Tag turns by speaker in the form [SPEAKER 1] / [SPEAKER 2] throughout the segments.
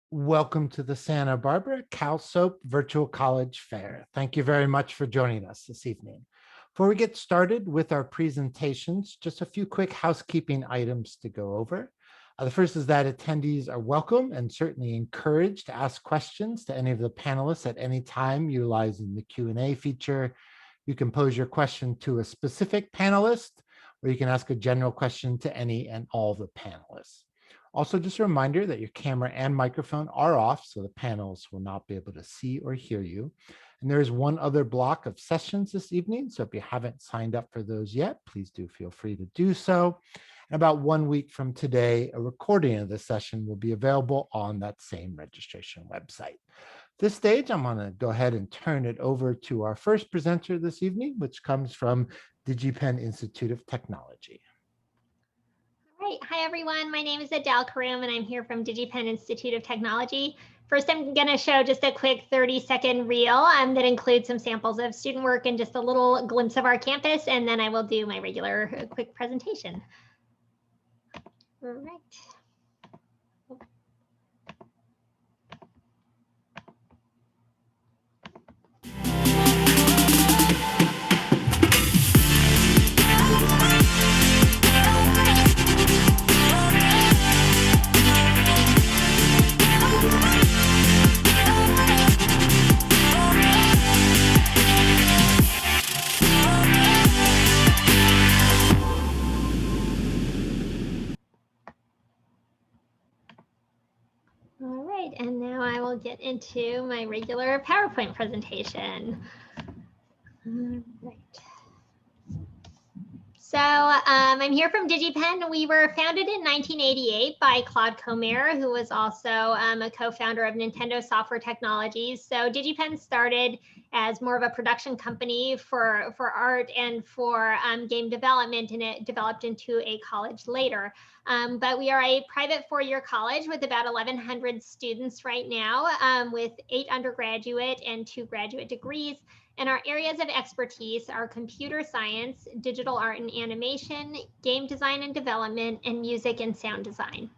[SPEAKER 1] Welcome to the Santa Barbara CalSOAP Virtual College Fair. Thank you very much for joining us this evening. Before we get started with our presentations, just a few quick housekeeping items to go over. The first is that attendees are welcome and certainly encouraged to ask questions to any of the panelists at any time utilizing the Q&A feature. You can pose your question to a specific panelist, or you can ask a general question to any and all the panelists. Also, just a reminder that your camera and microphone are off, so the panels will not be able to see or hear you. And there is one other block of sessions this evening, so if you haven't signed up for those yet, please do feel free to do so. And about 1 week from today, a recording of the session will be available on that same registration website. At this stage, I'm going to go ahead and turn it over to our first presenter this evening, which comes from DigiPen Institute of Technology.
[SPEAKER 2] Right. Hi, everyone. My name is Adele Karoum, and I'm here from DigiPen Institute of Technology. First, I'm going to show just a quick 30-second reel that includes some samples of student work and just a little glimpse of our campus, and then I will do my regular quick presentation. All right. All right, and now I will get into my regular PowerPoint presentation. All right. So I'm here from DigiPen. We were founded in 1988 by Claude Comer, who was also a co-founder of Nintendo Software Technologies. So DigiPen started as more of a production company for art and for game development, and it developed into a college later. But we are a private four-year college with about 1,100 students right now, with 8 undergraduate and 2 graduate degrees. And our areas of expertise are computer science, digital art and animation, game design and development, and music and sound design.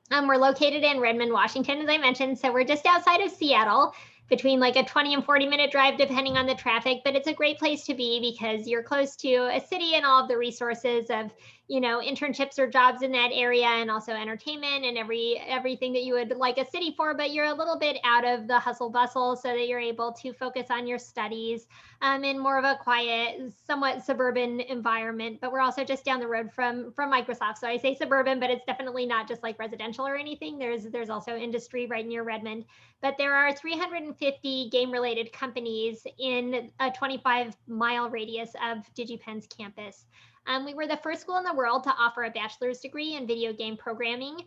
[SPEAKER 2] We're located in Redmond, Washington, as I mentioned, so we're just outside of Seattle, between like a 20 and 40-minute drive, depending on the traffic, but it's a great place to be because you're close to a city and all of the resources of, you know, internships or jobs in that area, and also entertainment and everything that you would like a city for, but you're a little bit out of the hustle bustle so that you're able to focus on your studies in more of a quiet, somewhat suburban environment. But we're also just down the road from Microsoft. So I say suburban, but it's definitely not just like residential or anything. There's also industry right near Redmond. But there are 350 game-related companies in a 25-mile radius of DigiPen's campus. We were the first school in the world to offer a bachelor's degree in video game programming.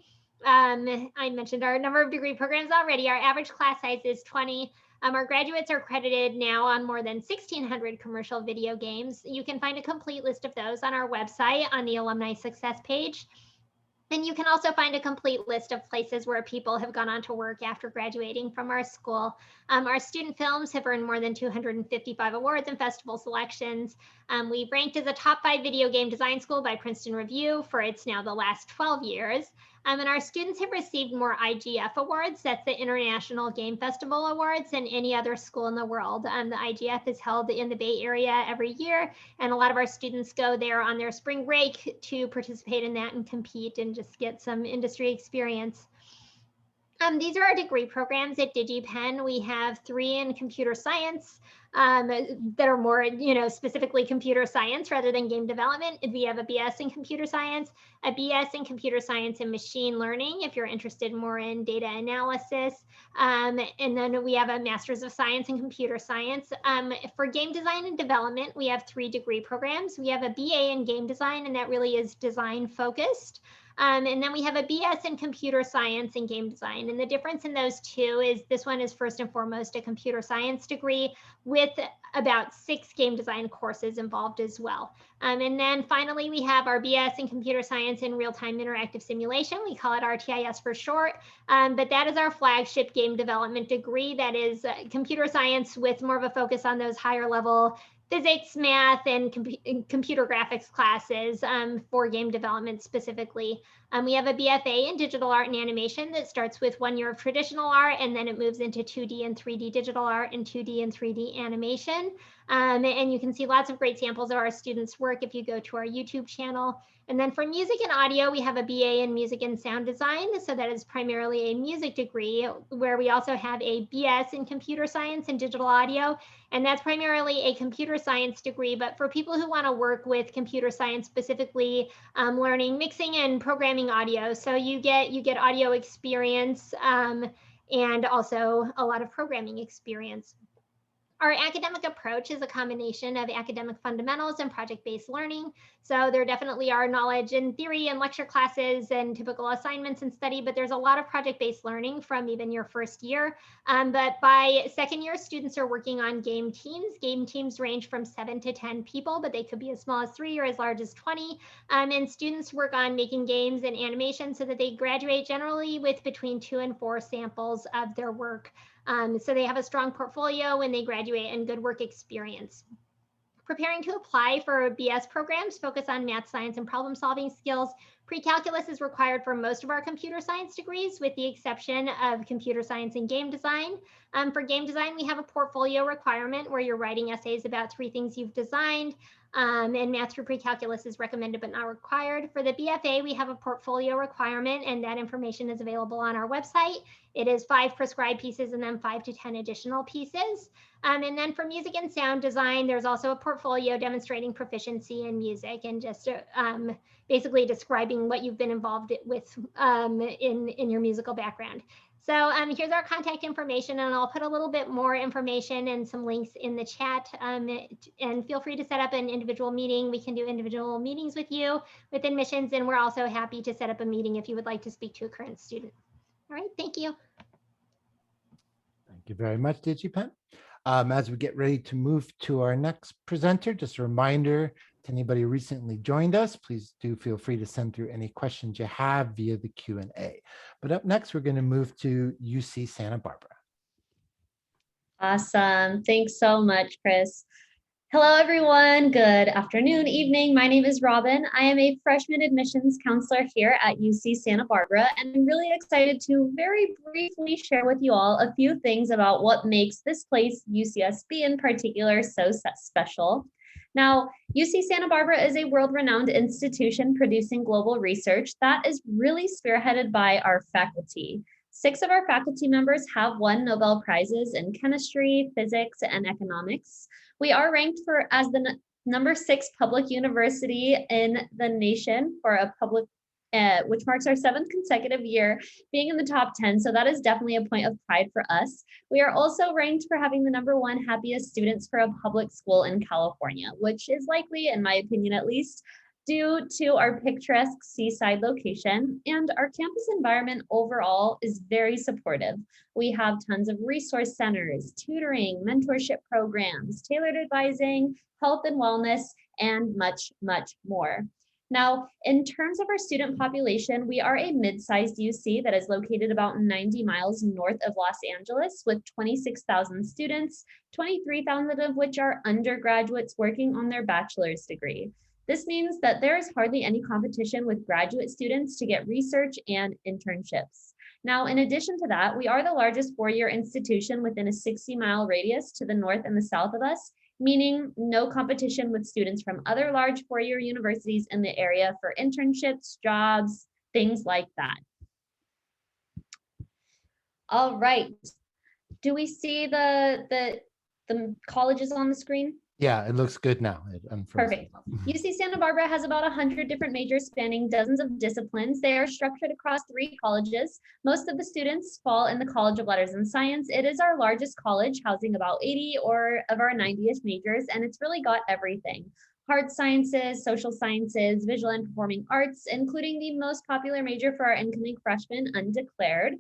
[SPEAKER 2] I mentioned our number of degree programs already. Our average class size is 20. Our graduates are credited now on more than 1,600 commercial video games. You can find a complete list of those on our website on the Alumni Success page. And you can also find a complete list of places where people have gone on to work after graduating from our school. Our student films have earned more than 255 awards and festival selections. We've ranked as a top 5 video game design school by Princeton Review for its now the last 12 years. And our students have received more IGF awards, that's the International Game Festival Awards, than any other school in the world. The IGF is held in the Bay Area every year, and a lot of our students go there on their spring break to participate in that and compete and just get some industry experience. These are our degree programs at DigiPen. We have 3 in computer science that are more, specifically computer science rather than game development. We have a BS in computer science, a BS in computer science and machine learning, if you're interested more in data analysis. And then we have a master's of science in computer science. For game design and development, we have 3 degree programs. We have a BA in game design, and that really is design focused. And then we have a BS in computer science and game design. And the difference in those two is this one is first and foremost a computer science degree with about 6 game design courses involved as well. And then finally, we have our BS in computer science and real-time interactive simulation. We call it RTIS for short, but that is our flagship game development degree. That is computer science with more of a focus on those higher level physics, math, and computer graphics classes for game development specifically. We have a BFA in digital art and animation that starts with 1 year of traditional art, and then it moves into 2D and 3D digital art and 2D and 3D animation. And you can see lots of great samples of our students' work if you go to our YouTube channel. And then for music and audio, we have a BA in music and sound design. So that is primarily a music degree, where we also have a BS in computer science and digital audio. And that's primarily a computer science degree, but for people who want to work with computer science, specifically learning mixing and programming audio. So you get audio experience and also a lot of programming experience. Our academic approach is a combination of academic fundamentals and project-based learning. So there definitely are knowledge and theory and lecture classes and typical assignments and study, but there's a lot of project-based learning from even your first year. But by second year, students are working on game teams. Game teams range from 7 to 10 people, but they could be as small as 3 or as large as 20. And students work on making games and animation so that they graduate generally with between 2 and 4 samples of their work. So they have a strong portfolio when they graduate and good work experience. Preparing to apply for BS programs focus on math, science, and problem solving skills. Pre-calculus is required for most of our computer science degrees, with the exception of computer science and game design. For game design, we have a portfolio requirement where you're writing essays about 3 things you've designed. And math through pre-calculus is recommended but not required. For the BFA, we have a portfolio requirement, and that information is available on our website. It is 5 prescribed pieces and then 5 to 10 additional pieces. And then for music and sound design, there's also a portfolio demonstrating proficiency in music and just basically describing what you've been involved with in your musical background. So here's our contact information, and I'll put a little bit more information and some links in the chat, and feel free to set up an individual meeting. We can do individual meetings with you with admissions, and we're also happy to set up a meeting if you would like to speak to a current student. All right, thank you.
[SPEAKER 1] Thank you very much, DigiPen. As we get ready to move to our next presenter, just a reminder to anybody who recently joined us, please do feel free to send through any questions you have via the Q&A. But up next, we're going to move to UC Santa Barbara.
[SPEAKER 3] Awesome. Thanks so much, Chris. Hello, everyone. Good afternoon, evening. My name is Robin. I am a freshman admissions counselor here at UC Santa Barbara, and I'm really excited to very briefly share with you all a few things about what makes this place, UCSB in particular, so special. Now, UC Santa Barbara is a world-renowned institution producing global research that is really spearheaded by our faculty. 6 of our faculty members have won Nobel Prizes in chemistry, physics, and economics. We are ranked as the number 6 public university in the nation for a public, which marks our 7th consecutive year being in the top 10. So that is definitely a point of pride for us. We are also ranked for having the number 1 happiest students for a public school in California, which is likely, in my opinion at least, due to our picturesque seaside location, and our campus environment overall is very supportive. We have tons of resource centers, tutoring, mentorship programs, tailored advising, health and wellness, and much, much more. Now, in terms of our student population, we are a mid-sized UC that is located about 90 miles north of Los Angeles with 26,000 students, 23,000 of which are undergraduates working on their bachelor's degree. This means that there is hardly any competition with graduate students to get research and internships. Now, in addition to that, we are the largest 4-year institution within a 60-mile radius to the north and the south of us, meaning no competition with students from other large 4-year universities in the area for internships, jobs, things like that. All right. Do we see the colleges on the screen?
[SPEAKER 1] Yeah, it looks good now.
[SPEAKER 3] Perfect. UC Santa Barbara has about 100 different majors spanning dozens of disciplines. They are structured across 3 colleges. Most of the students fall in the College of Letters and Science. It is our largest college, housing about 80 of our 90-ish majors, and it's really got everything. Hard sciences, social sciences, visual and performing arts, including the most popular major for our incoming freshmen, undeclared.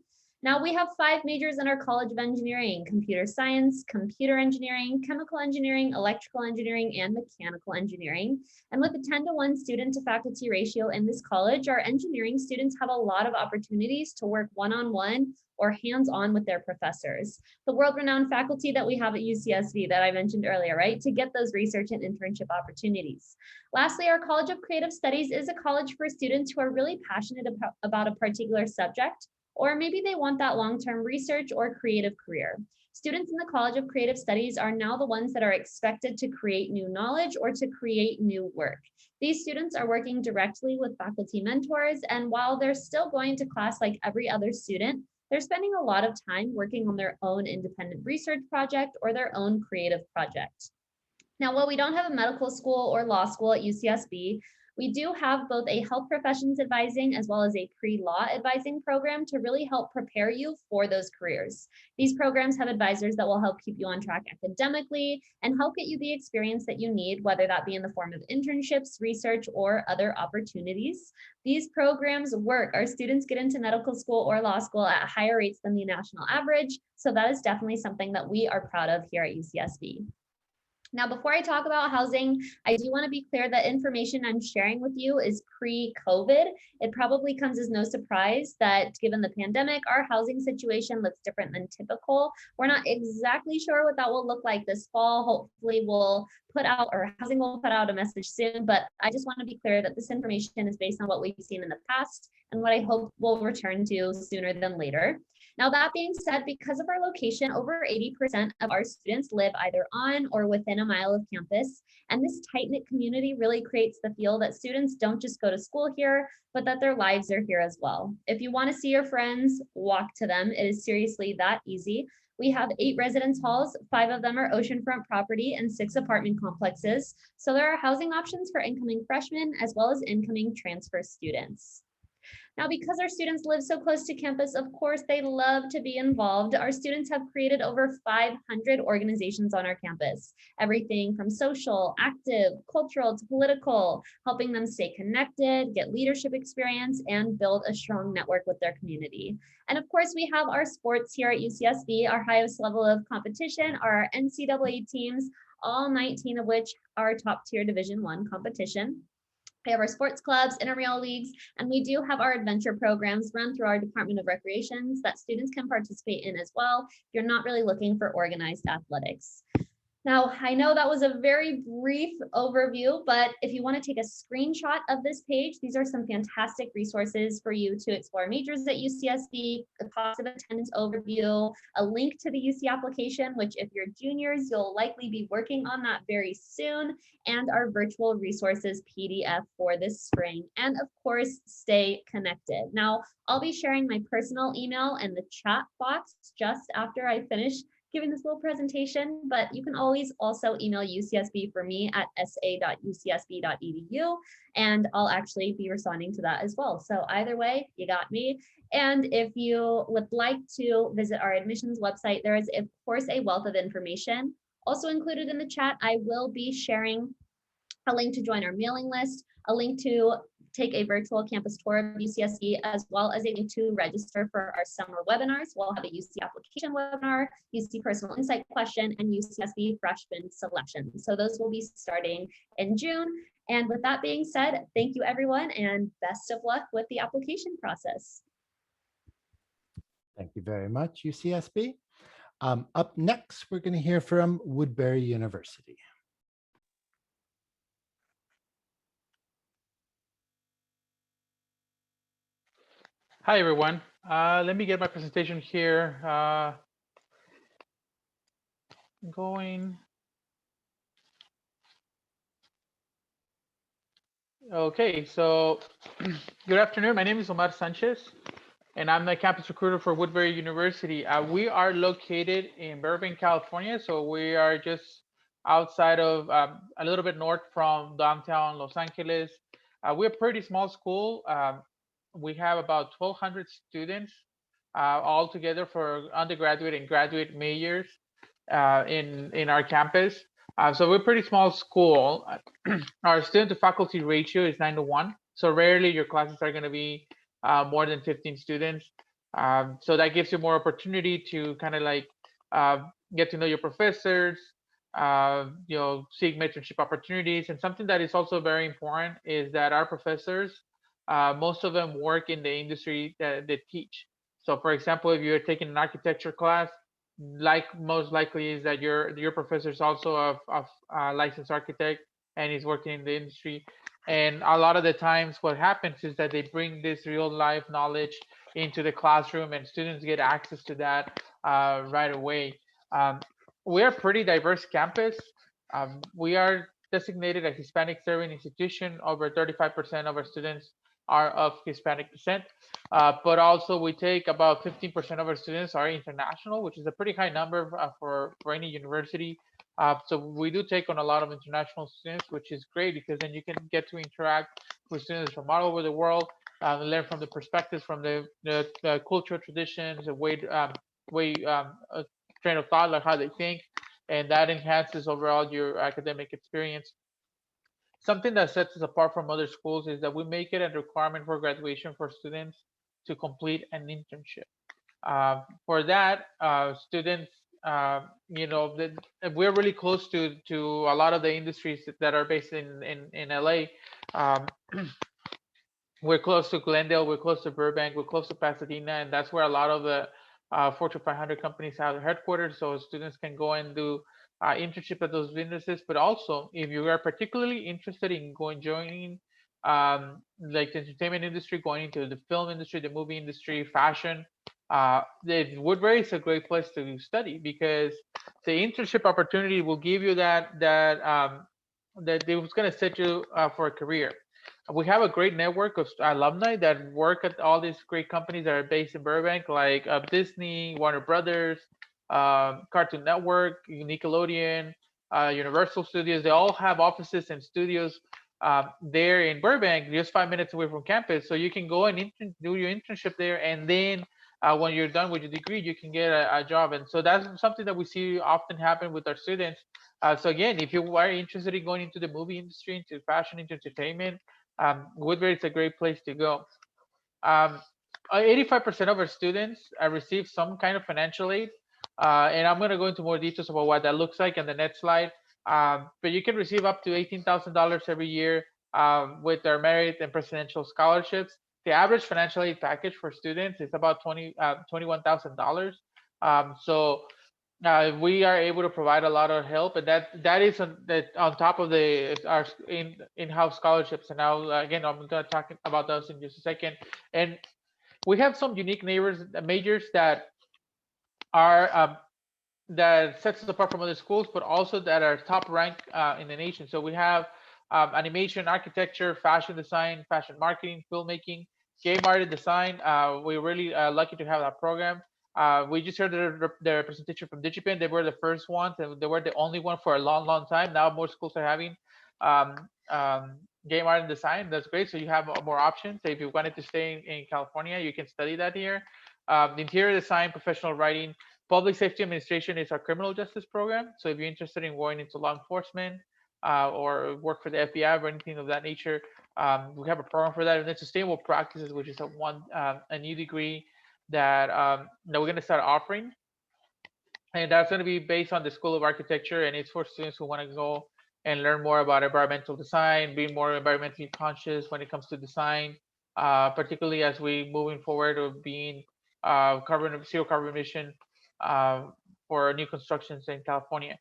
[SPEAKER 3] Now we have 5 majors in our College of Engineering: computer science, computer engineering, chemical engineering, electrical engineering, and mechanical engineering. And with a 10-to-1 student to faculty ratio in this college, our engineering students have a lot of opportunities to work one-on-one or hands-on with their professors. The world-renowned faculty that we have at UCSB that I mentioned earlier, right? To get those research and internship opportunities. Lastly, our College of Creative Studies is a college for students who are really passionate about a particular subject, or maybe they want that long-term research or creative career. Students in the College of Creative Studies are now the ones that are expected to create new knowledge or to create new work. These students are working directly with faculty mentors, and while they're still going to class like every other student, they're spending a lot of time working on their own independent research project or their own creative project. Now, while we don't have a medical school or law school at UCSB, we do have both a health professions advising as well as a pre-law advising program to really help prepare you for those careers. These programs have advisors that will help keep you on track academically and help get you the experience that you need, whether that be in the form of internships, research, or other opportunities. These programs work. Our students get into medical school or law school at higher rates than the national average. So that is definitely something that we are proud of here at UCSB. Now, before I talk about housing, I do want to be clear that information I'm sharing with you is pre-COVID. It probably comes as no surprise that given the pandemic, our housing situation looks different than typical. We're not exactly sure what that will look like this fall. Hopefully we'll put out, or housing will put out a message soon, but I just want to be clear that this information is based on what we've seen in the past and what I hope we'll return to sooner than later. Now, that being said, because of our location, over 80% of our students live either on or within a mile of campus. And this tight-knit community really creates the feel that students don't just go to school here, but that their lives are here as well. If you want to see your friends, walk to them. It is seriously that easy. We have 8 residence halls, 5 of them are oceanfront property, and 6 apartment complexes. So there are housing options for incoming freshmen as well as incoming transfer students. Now, because our students live so close to campus, of course, they love to be involved. Our students have created over 500 organizations on our campus, everything from social, active, cultural to political, helping them stay connected, get leadership experience, and build a strong network with their community. And of course, we have our sports here at UCSB. Our highest level of competition are our NCAA teams, all 19 of which are top tier Division I competition. We have our sports clubs, intramural leagues, and we do have our adventure programs run through our Department of Recreations that students can participate in as well if you're not really looking for organized athletics. Now, I know that was a very brief overview, but if you want to take a screenshot of this page, these are some fantastic resources for you to explore majors at UCSB, a cost of attendance overview, a link to the UC application, which if you're juniors, you'll likely be working on that very soon, and our virtual resources PDF for this spring. And of course, stay connected. Now, I'll be sharing my personal email in the chat box just after I finish giving this little presentation, but you can always also email UCSB for me at sa.ucsb.edu, and I'll actually be responding to that as well. So either way, you got me. And if you would like to visit our admissions website, there is, of course, a wealth of information. Also included in the chat, I will be sharing a link to join our mailing list, a link to take a virtual campus tour of UCSB, as well as a link to register for our summer webinars. We'll have a UC application webinar, UC personal insight question, and UCSB freshman selection. So those will be starting in June. And with that being said, thank you everyone, and best of luck with the application process.
[SPEAKER 1] Thank you very much, UCSB. Up next, we're going to hear from Woodbury University.
[SPEAKER 4] Hi, everyone. Let me get my presentation here going. Okay, so good afternoon. My name is Omar Sanchez, and I'm the campus recruiter for Woodbury University. We are located in Burbank, California, so we are just outside of a little bit north from downtown Los Angeles. We're a pretty small school. We have about 1,200 students all together for undergraduate and graduate majors in our campus. So we're a pretty small school. Our student to faculty ratio is 9 to 1. So rarely your classes are going to be more than 15 students. So that gives you more opportunity to kind of like get to know your professors, seek mentorship opportunities. And something that is also very important is that our professors, most of them work in the industry that they teach. So for example, if you're taking an architecture class, like most likely is that your professor is also a licensed architect and he's working in the industry. And a lot of the times what happens is that they bring this real life knowledge into the classroom and students get access to that right away. Um, we are a pretty diverse campus. We are designated a Hispanic serving institution. Over 35% of our students are of Hispanic descent, but also we take about 15% of our students are international, which is a pretty high number for any university. So we do take on a lot of international students, which is great because then you can get to interact with students from all over the world, learn from the perspectives, from the cultural traditions, the train of thought, like how they think, and that enhances overall your academic experience. Something that sets us apart from other schools is that we make it a requirement for graduation for students to complete an internship. For that, students, we're really close to a lot of the industries that are based in LA. Um, we're close to Glendale, we're close to Burbank, we're close to Pasadena, and that's where a lot of the Fortune 500 companies have their headquarters. So students can go and do internship at those businesses. But also, if you are particularly interested in joining like the entertainment industry, going into the film industry, the movie industry, fashion, the Woodbury is a great place to study because the internship opportunity will give you that it's going to set you for a career. We have a great network of alumni that work at all these great companies that are based in Burbank, like Disney, Warner Brothers, Cartoon Network, Nickelodeon, Universal Studios. They all have offices and studios there in Burbank, just 5 minutes away from campus. So you can go and do your internship there, and then when you're done with your degree, you can get a job. And so that's something that we see often happen with our students. So again, if you are interested in going into the movie industry, into fashion, into entertainment, Woodbury is a great place to go. 85% of our students receive some kind of financial aid, and I'm going to go into more details about what that looks like in the next slide. But you can receive up to $18,000 every year with our merit and presidential scholarships. The average financial aid package for students is about $21,000. So we are able to provide a lot of help, and that is on top of our in-house scholarships. And now again, I'm going to talk about those in just a second. And we have some unique majors that are that sets us apart from other schools, but also that are top ranked in the nation. So we have animation, architecture, fashion design, fashion marketing, filmmaking, game art and design. We're really lucky to have that program. We just heard the representation from DigiPen. They were the first ones, and they were the only one for a long, long time. Now more schools are having um, um, game art and design. That's great. So you have more options. So if you wanted to stay in California, you can study that here. Interior design, professional writing, public safety administration is our criminal justice program. So if you're interested in going into law enforcement or work for the FBI or anything of that nature, we have a program for that. And then sustainable practices, which is a new degree that we're going to start offering, and that's going to be based on the School of Architecture, and it's for students who want to go and learn more about environmental design, being more environmentally conscious when it comes to design, particularly as we moving forward of being zero carbon emission uh, for new constructions in California.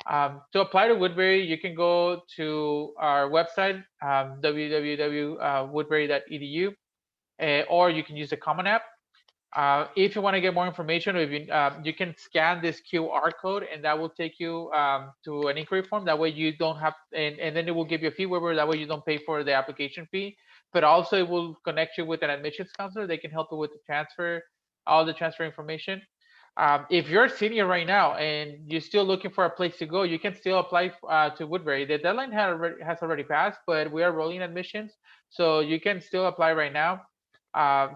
[SPEAKER 4] To apply to Woodbury, you can go to our website, www.woodbury.edu, or you can use the Common App. If you want to get more information, if you can scan this QR code, and that will take you to an inquiry form. That way you don't have, and then it will give you a fee waiver. That way you don't pay for the application fee, but also it will connect you with an admissions counselor. They can help you with the transfer, all the transfer information. If you're a senior right now and you're still looking for a place to go, you can still apply to Woodbury. The deadline has already passed, but we are rolling admissions, so you can still apply right now.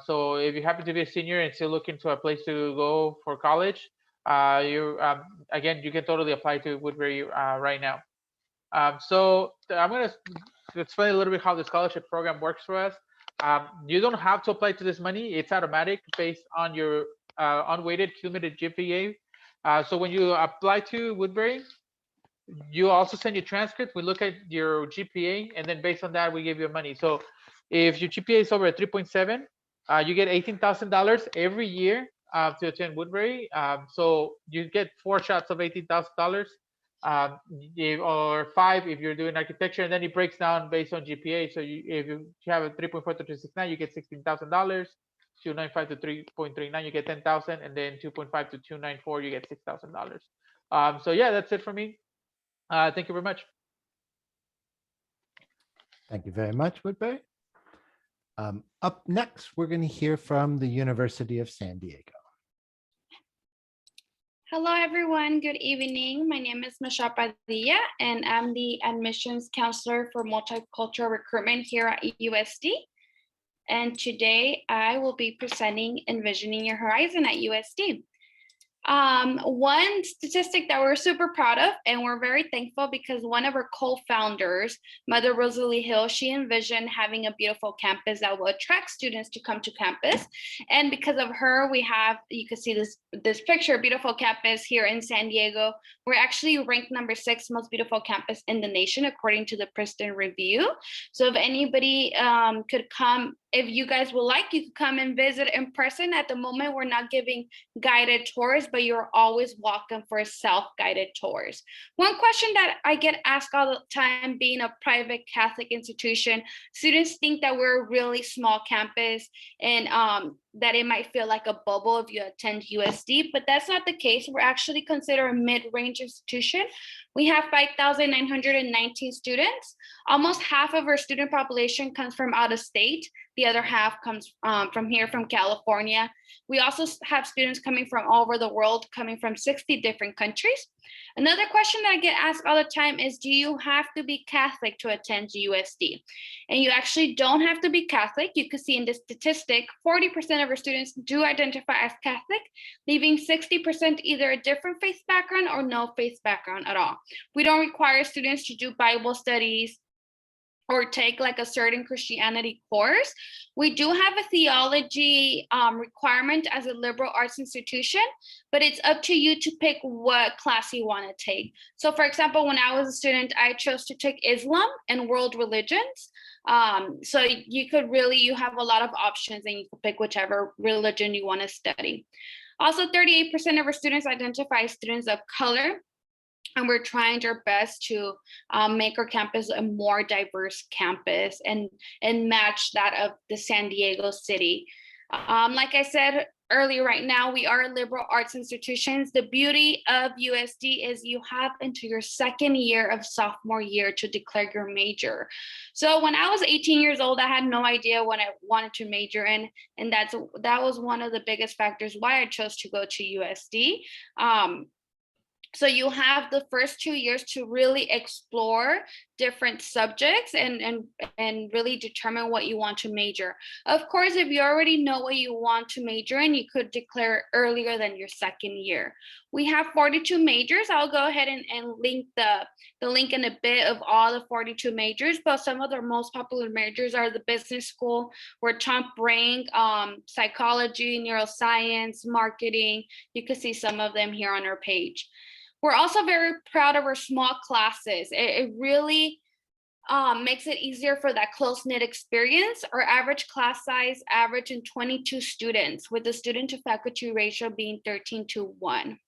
[SPEAKER 4] So if you happen to be a senior and still looking for a place to go for college, again, you can totally apply to Woodbury right now. So I'm going to explain a little bit how the scholarship program works for us. You don't have to apply to this money. It's automatic based on your unweighted cumulative GPA. So when you apply to Woodbury, you also send your transcript. We look at your GPA, and then based on that, we give you money. So if your GPA is over a 3.7, you get $18,000 every year to attend Woodbury. So you get 4 shots of $18,000, or 5 if you're doing architecture, and then it breaks down based on GPA. So if you have a 3.4 to 3.69, you get $16,000. 295 to 3.39, you get 10,000, and then 2.5 to 294, you get $6,000. So yeah, that's it for me. Thank you very much.
[SPEAKER 1] Thank you very much, Woodbury. Up next, we're going to hear from the University of San Diego.
[SPEAKER 5] Hello, everyone. Good evening. My name is Michelle Padilla, and I'm the admissions counselor for multicultural recruitment here at USD. And today I will be presenting Envisioning Your Horizon at USD. One statistic that we're super proud of, and we're very thankful because one of our co-founders, Mother Rosalie Hill, she envisioned having a beautiful campus that will attract students to come to campus. And because of her, we have, you can see this picture, beautiful campus here in San Diego. We're actually ranked number 6 most beautiful campus in the nation, according to the Princeton Review. So if anybody could come, if you guys would like, you could come and visit in person. At the moment, we're not giving guided tours, but you're always welcome for self-guided tours. One question that I get asked all the time, being a private Catholic institution, students think that we're a really small campus and that it might feel like a bubble if you attend USD, but that's not the case. We're actually considered a mid-range institution. We have 5,919 students. Almost half of our student population comes from out of state. The other half comes from here, from California. We also have students coming from all over the world, coming from 60 different countries. Another question that I get asked all the time is, do you have to be Catholic to attend USD? And you actually don't have to be Catholic. You can see in this statistic, 40% of our students do identify as Catholic, leaving 60% either a different faith background or no faith background at all. We don't require students to do Bible studies or take like a certain Christianity course. We do have a theology requirement as a liberal arts institution, but it's up to you to pick what class you want to take. So for example, when I was a student, I chose to take Islam and world religions. So you have a lot of options and you can pick whichever religion you want to study. Also, 38% of our students identify as students of color. And we're trying our best to make our campus a more diverse campus and match that of the San Diego city. Like I said earlier, right now, we are liberal arts institutions. The beauty of USD is you have into your second year of sophomore year to declare your major. So when I was 18 years old, I had no idea what I wanted to major in. And that was one of the biggest factors why I chose to go to USD. So you have the first 2 years to really explore different subjects and really determine what you want to major. Of course, if you already know what you want to major in, you could declare earlier than your second year. We have 42 majors. I'll go ahead and link the link in a bit of all the 42 majors, but some of the most popular majors are the business school, where top rank, psychology, neuroscience, marketing. You can see some of them here on our page. We're also very proud of our small classes. It really makes it easier for that close-knit experience. Our average class size average in 22 students, with the student to faculty ratio being 13:1.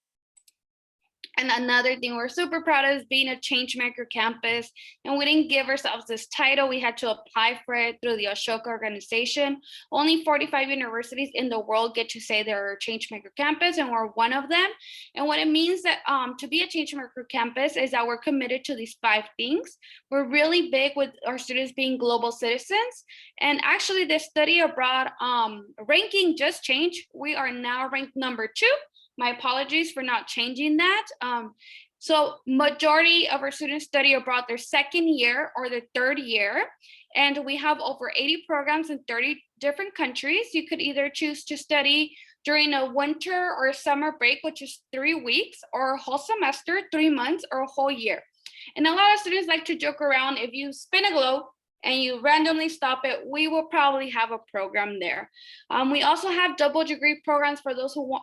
[SPEAKER 5] And another thing we're super proud of is being a changemaker campus. And we didn't give ourselves this title. We had to apply for it through the Ashoka organization. Only 45 universities in the world get to say they're a changemaker campus, and we're one of them. And what it means that to be a changemaker campus is that we're committed to these 5 things. We're really big with our students being global citizens. And actually, this study abroad ranking just changed. We are now ranked number 2. My apologies for not changing that. So majority of our students study abroad their second year or their third year. And we have over 80 programs in 30 different countries. You could either choose to study during a winter or a summer break, which is 3 weeks, or a whole semester, 3 months, or a whole year. And a lot of students like to joke around, if you spin a globe and you randomly stop it, we will probably have a program there. We also have double degree programs for those who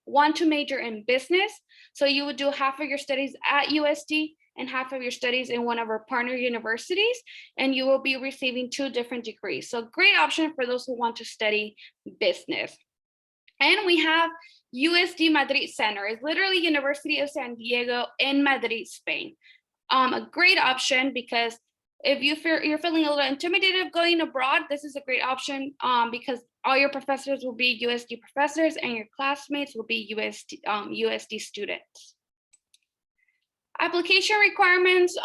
[SPEAKER 5] want to major in business. So you would do half of your studies at USD and half of your studies in one of our partner universities, and you will be receiving 2 different degrees. So great option for those who want to study business. And we have USD Madrid Center. It's literally University of San Diego in Madrid, Spain. A great option because if you're feeling a little intimidated of going abroad, this is a great option because all your professors will be USD professors and your classmates will be USD students. Application requirements,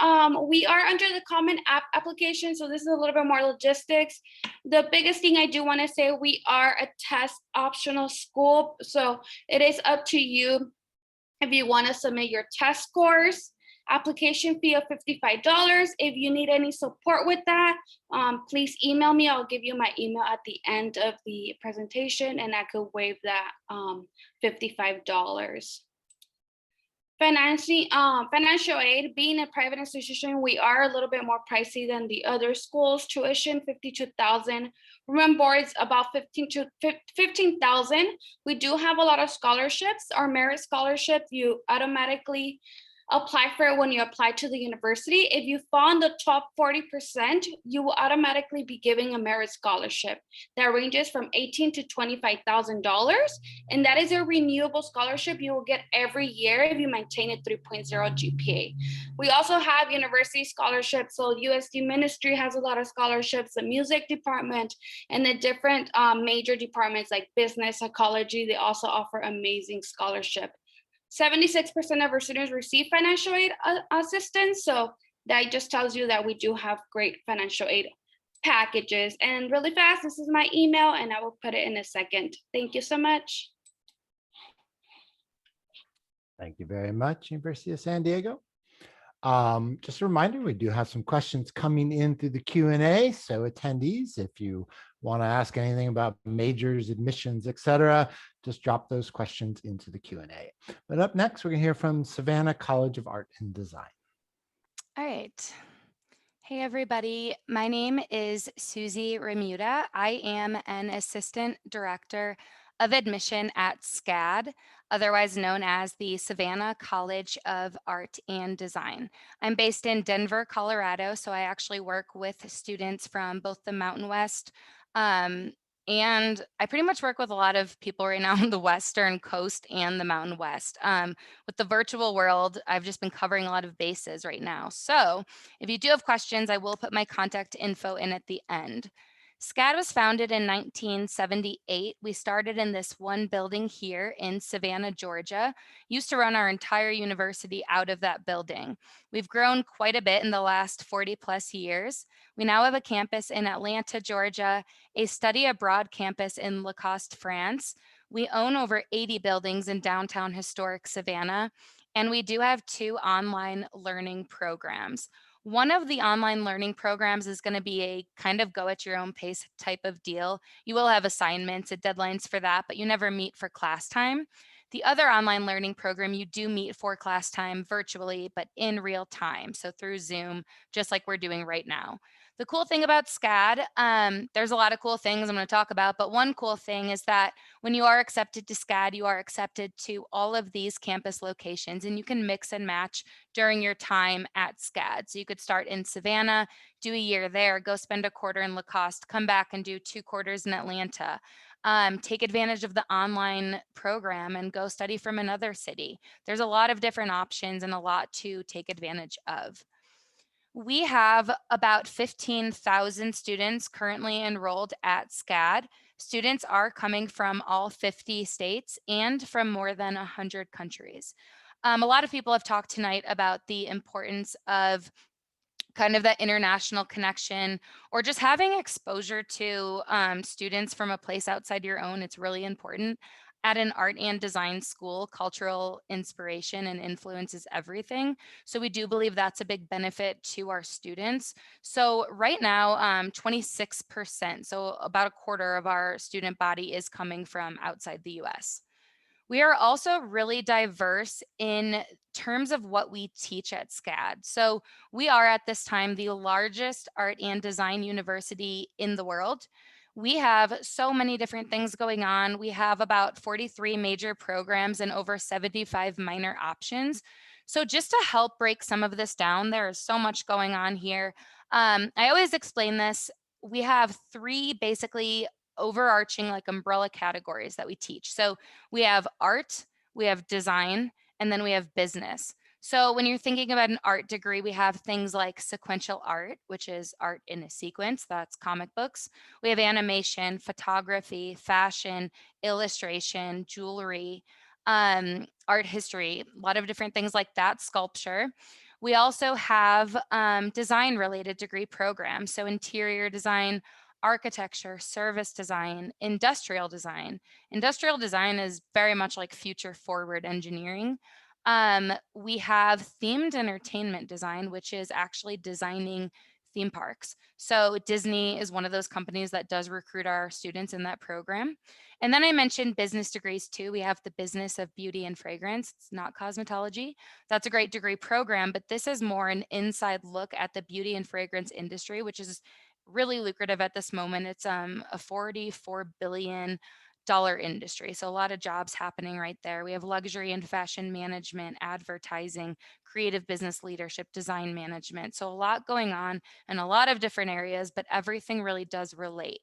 [SPEAKER 5] we are under the Common App application, so this is a little bit more logistics. The biggest thing I do want to say, we are a test optional school, so it is up to you if you want to submit your test scores. Application fee of $55. If you need any support with that, please email me. I'll give you my email at the end of the presentation and I could waive that $55. Financial aid, being a private institution, we are a little bit more pricey than the other schools. Tuition, $52,000. Room and boards, about $15,000. We do have a lot of scholarships. Our merit scholarship, you automatically apply for it when you apply to the university. If you fall in the top 40%, you will automatically be giving a merit scholarship that ranges from $18,000 to $25,000. And that is a renewable scholarship you will get every year if you maintain a 3.0 GPA. We also have university scholarships. So USD Ministry has a lot of scholarships, the music department, and the different major departments like business, psychology, they also offer amazing scholarship. 76% of our students receive financial aid assistance. So that just tells you that we do have great financial aid packages. And really fast, this is my email and I will put it in a second. Thank you so much.
[SPEAKER 1] Thank you very much, University of San Diego. Just a reminder, we do have some questions coming in through the Q&A. So attendees, if you want to ask anything about majors, admissions, etc., just drop those questions into the Q&A. But up next, we're going to hear from Savannah College of Art and Design.
[SPEAKER 6] All right. Hey, everybody. My name is Susie Remuda. I am an assistant director of admission at SCAD, otherwise known as the Savannah College of Art and Design. I'm based in Denver, Colorado, so I actually work with students from both the Mountain West, and I pretty much work with a lot of people right now on the Western Coast and the Mountain West. With the virtual world, I've just been covering a lot of bases right now. So if you do have questions, I will put my contact info in at the end. SCAD was founded in 1978. We started in this one building here in Savannah, Georgia. Used to run our entire university out of that building. We've grown quite a bit in the last 40 plus years. We now have a campus in Atlanta, Georgia, a study abroad campus in Lacoste, France. We own over 80 buildings in downtown historic Savannah, and we do have 2 online learning programs. One of the online learning programs is going to be a kind of go at your own pace type of deal. You will have assignments and deadlines for that, but you never meet for class time. The other online learning program, you do meet for class time virtually, but in real time. So through Zoom, just like we're doing right now. The cool thing about SCAD, there's a lot of cool things I'm going to talk about, but one cool thing is that when you are accepted to SCAD, you are accepted to all of these campus locations, and you can mix and match during your time at SCAD. So you could start in Savannah, do a year there, go spend a quarter in Lacoste, come back and do 2 quarters in Atlanta. Take advantage of the online program and go study from another city. There's a lot of different options and a lot to take advantage of. We have about 15,000 students currently enrolled at SCAD. Students are coming from all 50 states and from more than 100 countries. A lot of people have talked tonight about the importance of kind of that international connection or just having exposure to students from a place outside your own. It's really important. At an art and design school, cultural inspiration and influence is everything. So we do believe that's a big benefit to our students. So right now, 26%, so about a quarter of our student body is coming from outside the US. We are also really diverse in terms of what we teach at SCAD. So we are at this time the largest art and design university in the world. We have so many different things going on. We have about 43 major programs and over 75 minor options. So just to help break some of this down, there is so much going on here. I always explain this. We have three basically overarching like umbrella categories that we teach. So we have art, we have design, and then we have business. So when you're thinking about an art degree, we have things like sequential art, which is art in a sequence, that's comic books. We have animation, photography, fashion, illustration, jewelry, art history, a lot of different things like that, sculpture. We also have design related degree programs. So interior design, architecture, service design, industrial design. Industrial design is very much like future forward engineering. We have themed entertainment design, which is actually designing theme parks. So Disney is one of those companies that does recruit our students in that program. And then I mentioned business degrees too. We have the business of beauty and fragrance. It's not cosmetology. That's a great degree program, but this is more an inside look at the beauty and fragrance industry, which is really lucrative at this moment. It's a $44 billion industry. So a lot of jobs happening right there. We have luxury and fashion management, advertising, creative business leadership, design management. So a lot going on in a lot of different areas, but everything really does relate.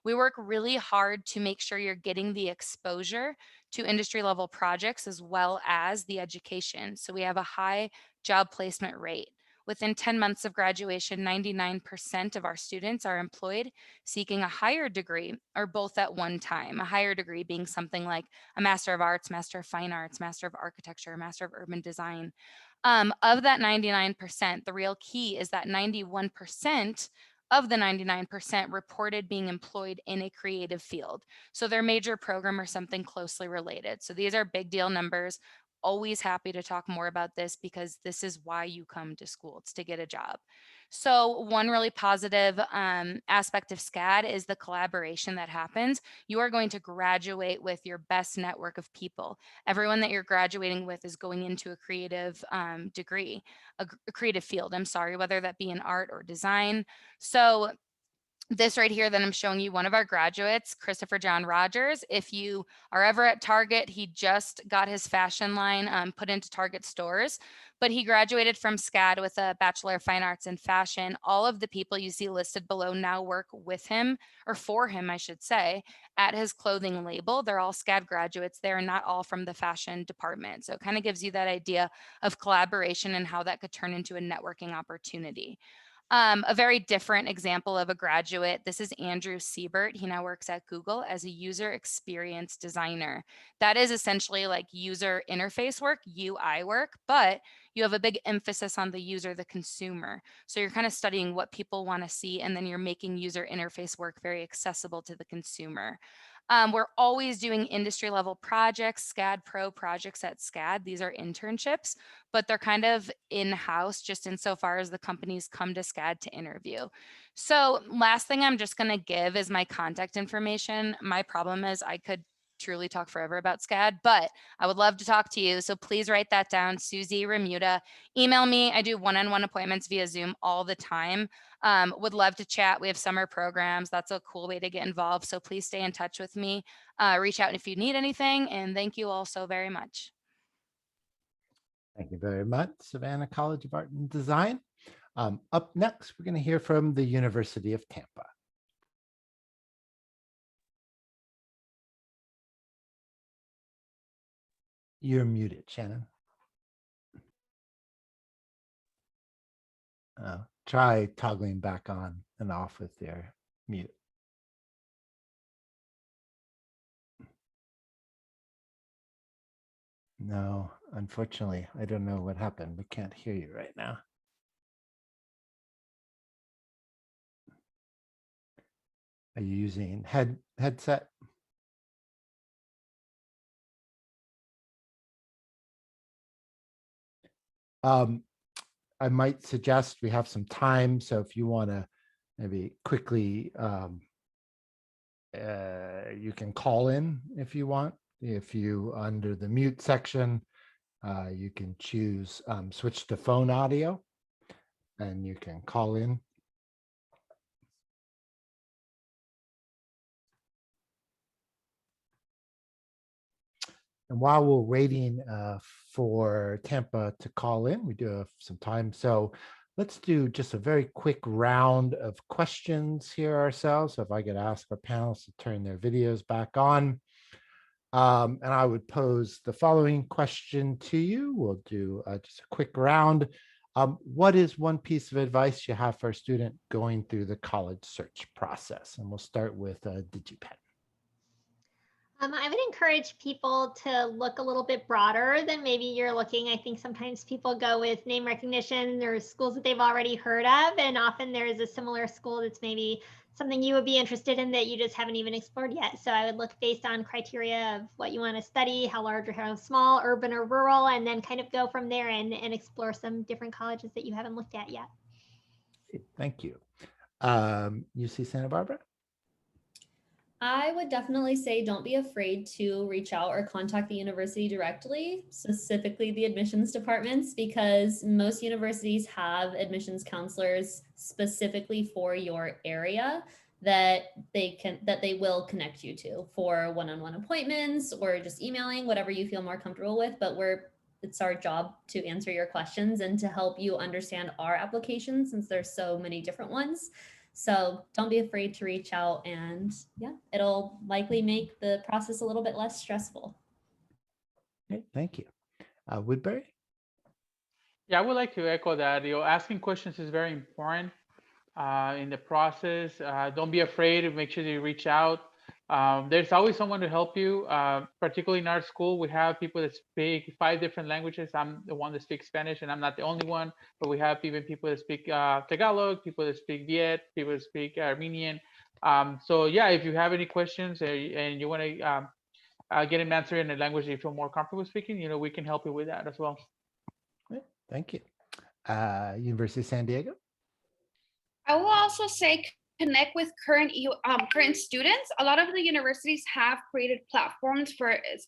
[SPEAKER 6] We work really hard to make sure you're getting the exposure to industry level projects as well as the education. So we have a high job placement rate. Within 10 months of graduation, 99% of our students are employed seeking a higher degree or both at one time. A higher degree being something like a Master of Arts, Master of Fine Arts, Master of Architecture, Master of Urban Design. Of that 99%, the real key is that 91% of the 99% reported being employed in a creative field. So their major program or something closely related. So these are big deal numbers. Always happy to talk more about this because this is why you come to school. It's to get a job. So one really positive aspect of SCAD is the collaboration that happens. You are going to graduate with your best network of people. Everyone that you're graduating with is going into a creative degree, a creative field, I'm sorry, whether that be in art or design. So this right here that I'm showing you, one of our graduates, Christopher John Rogers. If you are ever at Target, he just got his fashion line put into Target stores, but he graduated from SCAD with a Bachelor of Fine Arts in Fashion. All of the people you see listed below now work with him, or for him, I should say, at his clothing label. They're all SCAD graduates. They're not all from the fashion department. So it kind of gives you that idea of collaboration and how that could turn into a networking opportunity. A very different example of a graduate. This is Andrew Siebert. He now works at Google as a user experience designer. That is essentially like user interface work, UI work, but you have a big emphasis on the user, the consumer. So you're kind of studying what people want to see, and then you're making user interface work very accessible to the consumer. We're always doing industry level projects, SCAD Pro projects at SCAD. These are internships, but they're kind of in-house just insofar as the companies come to SCAD to interview. So last thing I'm just going to give is my contact information. My problem is I could truly talk forever about SCAD, but I would love to talk to you. So please write that down, Susie Remuda. Email me. I do one-on-one appointments via Zoom all the time. Would love to chat. We have summer programs. That's a cool way to get involved. So please stay in touch with me. Reach out if you need anything. And thank you all so very much.
[SPEAKER 1] Thank you very much, Savannah College of Art and Design. Up next, we're going to hear from the University of Tampa. You're muted, Shannon. Try toggling back on and off with your mute. No, unfortunately, I don't know what happened. We can't hear you right now. Are you using headset? I might suggest we have some time. So if you want to maybe quickly, you can call in if you want. If you, under the mute section, you can choose switch to phone audio, and you can call in. And while we're waiting for Tampa to call in, we do have some time. So let's do just a very quick round of questions here ourselves. So if I could ask our panelists to turn their videos back on. And I would pose the following question to you. We'll do just a quick round. What is one piece of advice you have for a student going through the college search process? And we'll start with DigiPen.
[SPEAKER 2] I would encourage people to look a little bit broader than maybe you're looking. I think sometimes people go with name recognition or schools that they've already heard of, and often there is a similar school that's maybe something you would be interested in that you just haven't even explored yet. So I would look based on criteria of what you want to study, how large or how small, urban or rural, and then kind of go from there and explore some different colleges that you haven't looked at yet.
[SPEAKER 1] Thank you. UC Santa Barbara?
[SPEAKER 3] I would definitely say don't be afraid to reach out or contact the university directly, specifically the admissions departments, because most universities have admissions counselors specifically for your area that they will connect you to for one-on-one appointments or just emailing, whatever you feel more comfortable with. But it's our job to answer your questions and to help you understand our application, since there's so many different ones. So don't be afraid to reach out, and yeah, it'll likely make the process a little bit less stressful.
[SPEAKER 1] Okay, thank you. Woodbury?
[SPEAKER 4] Yeah, I would like to echo that. Asking questions is very important in the process. Don't be afraid to make sure that you reach out. There's always someone to help you. Particularly in our school, we have people that speak 5 different languages. I'm the one that speaks Spanish, and I'm not the only one, but we have even people that speak Tagalog, people that speak Viet, people that speak Armenian. So yeah, if you have any questions and you want to get an answer in a language that you feel more comfortable speaking, we can help you with that as well.
[SPEAKER 1] Thank you. University of San Diego?
[SPEAKER 5] I will also say connect with current students. A lot of the universities have created platforms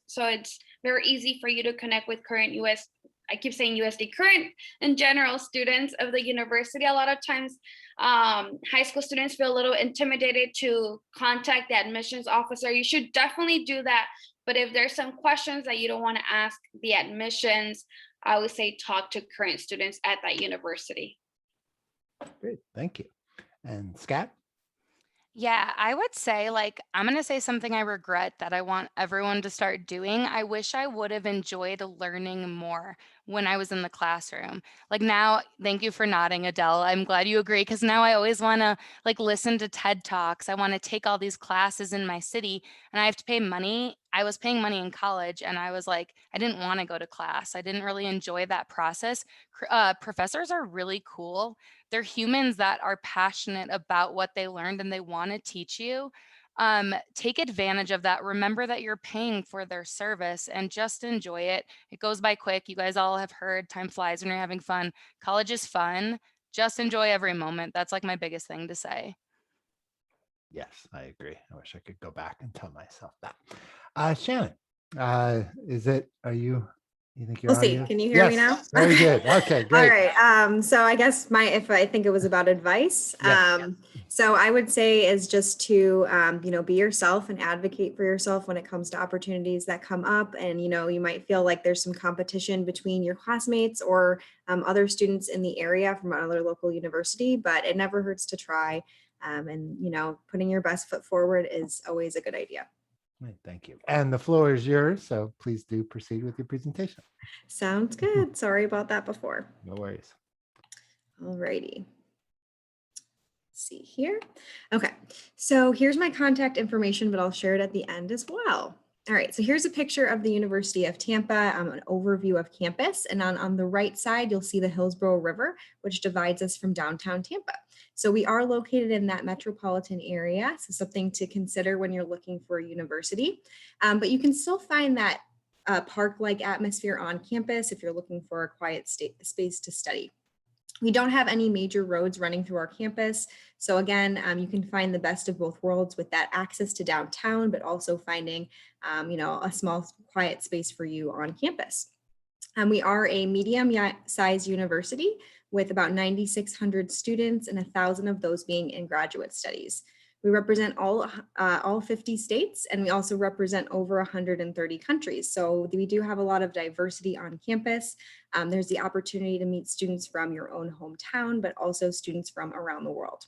[SPEAKER 5] so it's very easy for you to connect with current I keep saying USD, current and general students of the university. A lot of times high school students feel a little intimidated to contact the admissions officer. You should definitely do that. But if there's some questions that you don't want to ask the admissions, I would say talk to current students at that university.
[SPEAKER 1] Great, thank you. And SCAD?
[SPEAKER 6] Yeah, I would say, I'm going to say something I regret that I want everyone to start doing. I wish I would have enjoyed learning more when I was in the classroom. Now, thank you for nodding, Adele. I'm glad you agree, because now I always want to listen to TED Talks. I want to take all these classes in my city, and I have to pay money. I was paying money in college, and I was I didn't want to go to class. I didn't really enjoy that process. Professors are really cool. They're humans that are passionate about what they learned, and they want to teach you. Take advantage of that. Remember that you're paying for their service, and just enjoy it. It goes by quick. You guys all have heard time flies when you're having fun. College is fun. Just enjoy every moment. That's my biggest thing to say.
[SPEAKER 1] Yes, I agree. I wish I could go back and tell myself that. Shannon, you think you're
[SPEAKER 7] We'll see.
[SPEAKER 1] audio?
[SPEAKER 7] Can you hear me now?
[SPEAKER 1] Yes, very good. Okay, great.
[SPEAKER 7] All right. So I guess if I think it was about advice.
[SPEAKER 1] Yes.
[SPEAKER 7] So I would say is just to, be yourself and advocate for yourself when it comes to opportunities that come up. And, you might feel like there's some competition between your classmates or other students in the area from another local university, but it never hurts to try. And, putting your best foot forward is always a good idea.
[SPEAKER 1] Thank you. And the floor is yours, so please do proceed with your presentation.
[SPEAKER 7] Sounds good. Sorry about that before.
[SPEAKER 1] No worries.
[SPEAKER 7] All righty. See here. Okay, so here's my contact information, but I'll share it at the end as well. All right, so here's a picture of the University of Tampa, an overview of campus. And on the right side, you'll see the Hillsborough River, which divides us from downtown Tampa. So we are located in that metropolitan area, so something to consider when you're looking for a university. But you can still find that park-like atmosphere on campus if you're looking for a quiet space to study. We don't have any major roads running through our campus. So again, you can find the best of both worlds with that access to downtown, but also finding, a small quiet space for you on campus. We are a medium-sized university with about 9,600 students and 1,000 of those being in graduate studies. We represent all 50 states, and we also represent over 130 countries. So we do have a lot of diversity on campus. There's the opportunity to meet students from your own hometown, but also students from around the world.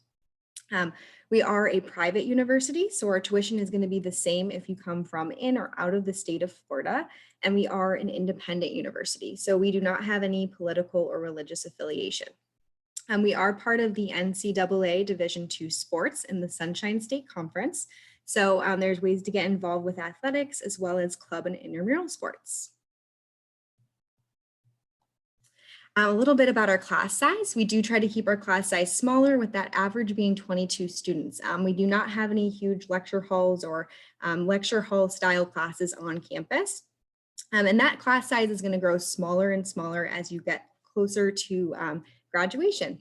[SPEAKER 7] We are a private university, so our tuition is going to be the same if you come from in or out of the state of Florida, and we are an independent university, so we do not have any political or religious affiliation. We are part of the NCAA Division II sports in the Sunshine State Conference, so there's ways to get involved with athletics as well as club and intramural sports. A little bit about our class size. We do try to keep our class size smaller, with that average being 22 students. We do not have any huge lecture halls or lecture hall style classes on campus. And that class size is going to grow smaller and smaller as you get closer to graduation.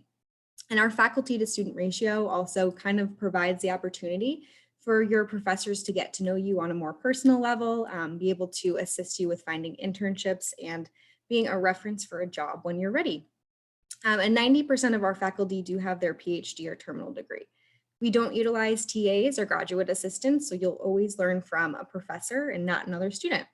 [SPEAKER 7] And our faculty to student ratio also kind of provides the opportunity for your professors to get to know you on a more personal level, be able to assist you with finding internships and being a reference for a job when you're ready. And 90% of our faculty do have their PhD or terminal degree. We don't utilize TAs or graduate assistants, so you'll always learn from a professor and not another student.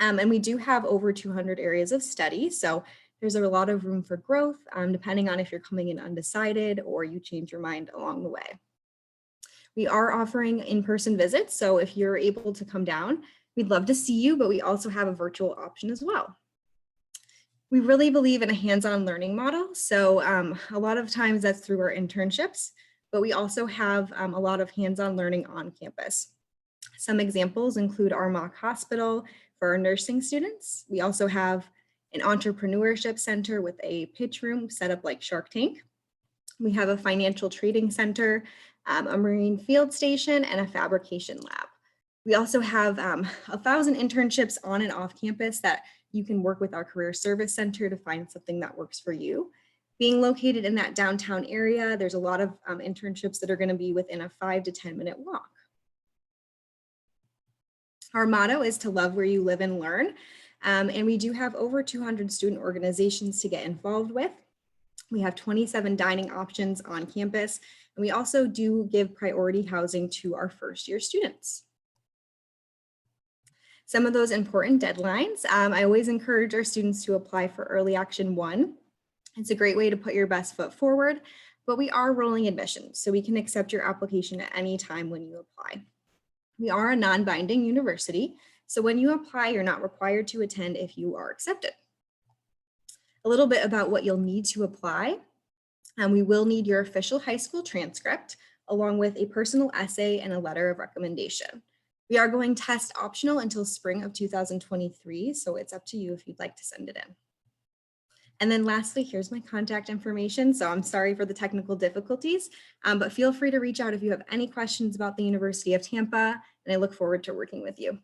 [SPEAKER 7] And we do have over 200 areas of study, so there's a lot of room for growth, depending on if you're coming in undecided or you change your mind along the way. We are offering in-person visits, so if you're able to come down, we'd love to see you, but we also have a virtual option as well. We really believe in a hands-on learning model, so a lot of times that's through our internships, but we also have a lot of hands-on learning on campus. Some examples include our mock hospital for our nursing students. We also have an entrepreneurship center with a pitch room set up like Shark Tank. We have a financial trading center, a marine field station, and a fabrication lab. We also have 1,000 internships on and off campus that you can work with our career service center to find something that works for you. Being located in that downtown area, there's a lot of internships that are going to be within a 5 to 10 minute walk. Our motto is to love where you live and learn. And we do have over 200 student organizations to get involved with. We have 27 dining options on campus, and we also do give priority housing to our first year students. Some of those important deadlines, I always encourage our students to apply for Early Action 1. It's a great way to put your best foot forward, but we are rolling admissions, so we can accept your application at any time when you apply. We are a non-binding university, so when you apply, you're not required to attend if you are accepted. A little bit about what you'll need to apply. We will need your official high school transcript, along with a personal essay and a letter of recommendation. We are going test optional until spring of 2023, so it's up to you if you'd like to send it in. And then lastly, here's my contact information. So I'm sorry for the technical difficulties, but feel free to reach out if you have any questions about the University of Tampa, and I look forward to working with you.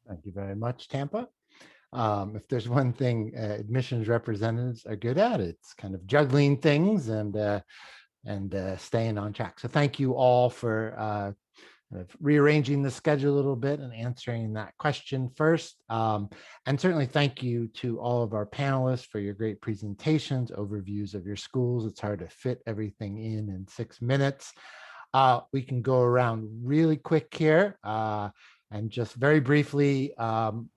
[SPEAKER 1] Thank you very much, Tampa. If there's one thing admissions representatives are good at, it's kind of juggling things and staying on track. So thank you all for rearranging the schedule a little bit and answering that question first. And certainly thank you to all of our panelists for your great presentations, overviews of your schools. It's hard to fit everything in 6 minutes. We can go around really quick here. And just very briefly,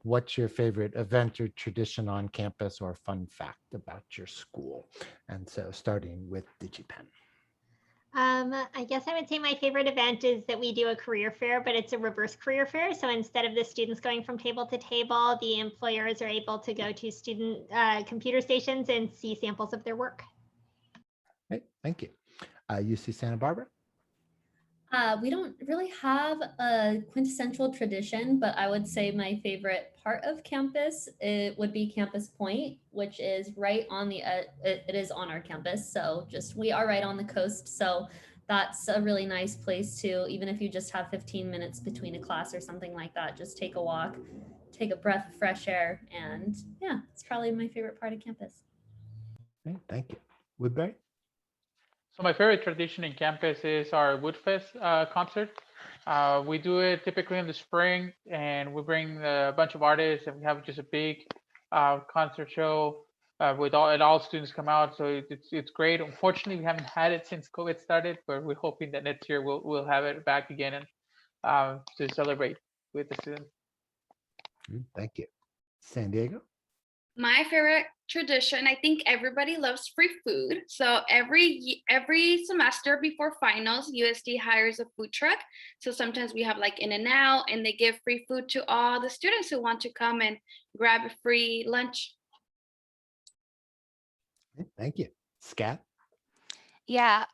[SPEAKER 1] what's your favorite event or tradition on campus or fun fact about your school? And so starting with DigiPen.
[SPEAKER 2] I guess I would say my favorite event is that we do a career fair, but it's a reverse career fair. So instead of the students going from table to table, the employers are able to go to student computer stations and see samples of their work.
[SPEAKER 1] Great, thank you. UC Santa Barbara?
[SPEAKER 3] We don't really have a quintessential tradition, but I would say my favorite part of campus, it would be Campus Point, which is right on the, it is on our campus. So we are right on the coast. So that's a really nice place to, even if you just have 15 minutes between a class or something like that, just take a walk. take a breath of fresh air. And yeah, it's probably my favorite part of campus.
[SPEAKER 1] Okay, thank you. Woodbury?
[SPEAKER 4] So my favorite tradition in campus is our Woodfest concert. We do it typically in the spring, and we bring a bunch of artists, and we have just a big concert show with all students come out. So it's great. Unfortunately, we haven't had it since COVID started, but we're hoping that next year we'll have it back again and to celebrate with the students.
[SPEAKER 1] Thank you. San Diego?
[SPEAKER 5] My favorite tradition, I think everybody loves free food. So every semester before finals, USD hires a food truck. So sometimes we have like In-N-Out, and they give free food to all the students who want to come and grab a free lunch.
[SPEAKER 1] Thank you. SCAD?
[SPEAKER 6] Yeah,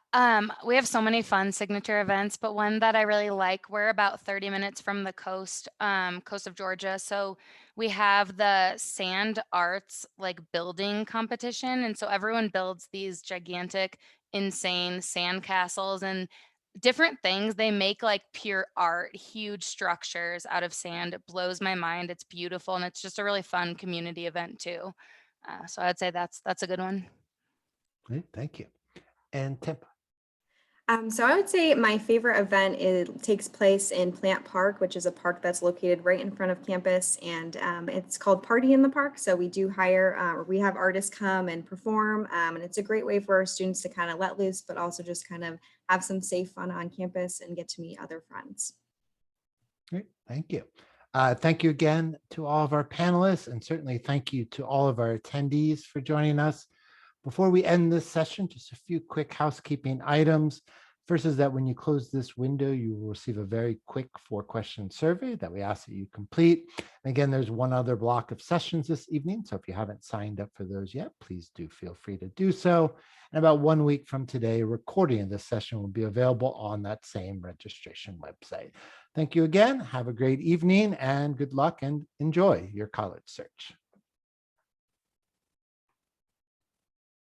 [SPEAKER 6] we have so many fun signature events, but one that I really like, we're about 30 minutes from the coast of Georgia. So we have the sand arts like building competition. And so everyone builds these gigantic, insane sand castles and different things. They make like pure art, huge structures out of sand. It blows my mind. It's beautiful. And it's just a really fun community event too. So I'd say that's a good one.
[SPEAKER 1] Thank you. And Tampa?
[SPEAKER 7] So I would say my favorite event takes place in Plant Park, which is a park that's located right in front of campus, and it's called Party in the Park. So we do we have artists come and perform, and it's a great way for our students to kind of let loose, but also just kind of have some safe fun on campus and get to meet other friends.
[SPEAKER 1] Great, thank you. Thank you again to all of our panelists, and certainly thank you to all of our attendees for joining us. Before we end this session, just a few quick housekeeping items. First is that when you close this window, you will receive a very quick 4-question survey that we ask that you complete. And again, there's one other block of sessions this evening. So if you haven't signed up for those yet, please do feel free to do so. And about 1 week from today, a recording of this session will be available on that same registration website. Thank you again. Have a great evening and good luck and enjoy your college search.